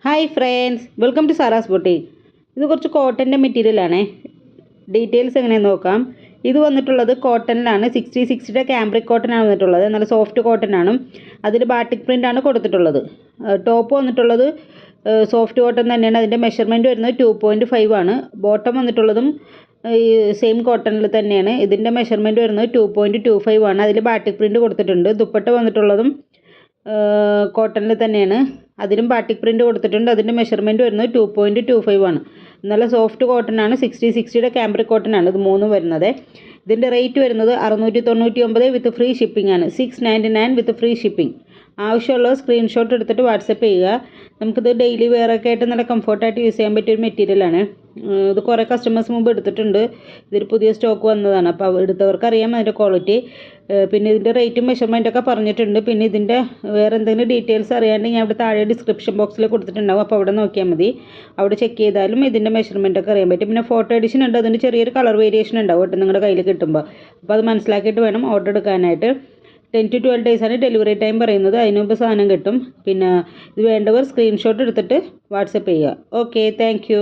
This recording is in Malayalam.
Hi friends, welcome to Sara's boutique. ഇത് കുറച്ച് കോട്ടൻ്റെ മെറ്റീരിയലാണേ. ഡീറ്റെയിൽസ് എങ്ങനെയാണെന്ന് നോക്കാം. ഇത് വന്നിട്ടുള്ളത് കോട്ടണിലാണ്. 60-60യുടെ ക്യാമ്പ്രിക് കോട്ടനാണ് വന്നിട്ടുള്ളത്. നല്ല സോഫ്റ്റ് കോട്ടനാണ്. അതിൽ ബാട്ടിക് പ്രിൻ്റാണ് കൊടുത്തിട്ടുള്ളത്. ടോപ്പ് വന്നിട്ടുള്ളത് സോഫ്റ്റ് കോട്ടൺ തന്നെയാണ്. അതിൻ്റെ മെഷർമെൻറ്റ് വരുന്നത് 2.5 ആണ്. ബോട്ടം വന്നിട്ടുള്ളതും ഈ സെയിം കോട്ടണിൽ തന്നെയാണ്. ഇതിൻ്റെ മെഷർമെൻറ്റ് വരുന്നത് 2.25 ആണ്. അതിൽ ബാട്ടിക് പ്രിൻ്റ് കൊടുത്തിട്ടുണ്ട്. ദുപ്പട്ട വന്നിട്ടുള്ളതും കോട്ടണിൽ തന്നെയാണ്. അതിലും ബാട്ടിക് പ്രിൻ്റ് കൊടുത്തിട്ടുണ്ട്. അതിൻ്റെ മെഷർമെൻറ്റ് വരുന്നത് 2.25 ആണ്. നല്ല സോഫ്റ്റ് കോട്ടനാണ്. 60-60യുടെ ക്യാമ്പ്രിക് കോട്ടനാണ് ഇത് മൂന്നും വരുന്നത്. ഇതിൻ്റെ റേറ്റ് വരുന്നത് 699 വിത്ത് ഫ്രീ ഷിപ്പിംഗ് ആണ്. 699 വിത്ത് ഫ്രീ ഷിപ്പിംഗ്. ആവശ്യമുള്ള സ്ക്രീൻഷോട്ട് എടുത്തിട്ട് വാട്സപ്പ് ചെയ്യുക. നമുക്കിത് ഡെയിലി വെയറൊക്കെ ആയിട്ട് നല്ല കംഫർട്ടായിട്ട് യൂസ് ചെയ്യാൻ പറ്റിയൊരു മെറ്റീരിയലാണ്. ഇത് കുറേ കസ്റ്റമേഴ്സ് മുമ്പ് എടുത്തിട്ടുണ്ട്. ഇതൊരു പുതിയ സ്റ്റോക്ക് വന്നതാണ്. അപ്പോൾ എടുത്തവർക്ക് അറിയാം അതിൻ്റെ ക്വാളിറ്റി. പിന്നെ ഇതിൻ്റെ റേറ്റും മെഷർമെൻറ്റൊക്കെ പറഞ്ഞിട്ടുണ്ട്. പിന്നെ ഇതിൻ്റെ വേറെ എന്തെങ്കിലും ഡീറ്റെയിൽസ് അറിയാണ്ടെങ്കിൽ ഞാൻ ഇവിടെ താഴെ ഡിസ്ക്രിപ്ഷൻ ബോക്സിൽ കൊടുത്തിട്ടുണ്ടാവും. അപ്പോൾ അവിടെ നോക്കിയാൽ മതി. അവിടെ ചെക്ക് ചെയ്താലും ഇതിൻ്റെ മെഷർമെൻറ്റൊക്കെ അറിയാൻ പറ്റും. പിന്നെ ഫോട്ടോ എഡിഷൻ ഉണ്ട്. അതിന് ചെറിയൊരു കളർ വേരിയേഷൻ ഉണ്ടാവും കേട്ടോ നിങ്ങളുടെ കയ്യിൽ കിട്ടുമ്പോൾ. അപ്പോൾ അത് മനസ്സിലാക്കിയിട്ട് വേണം ഓർഡർ എടുക്കാനായിട്ട്. 10 to 12 ഡേയ്സാണ് ഡെലിവറി ടൈം പറയുന്നത്. അതിന് മുമ്പ് സാധനം കിട്ടും. പിന്നെ ഇത് വേണ്ടവർ സ്ക്രീൻഷോട്ട് എടുത്തിട്ട് വാട്സപ്പ് ചെയ്യുക. Okay, thank you.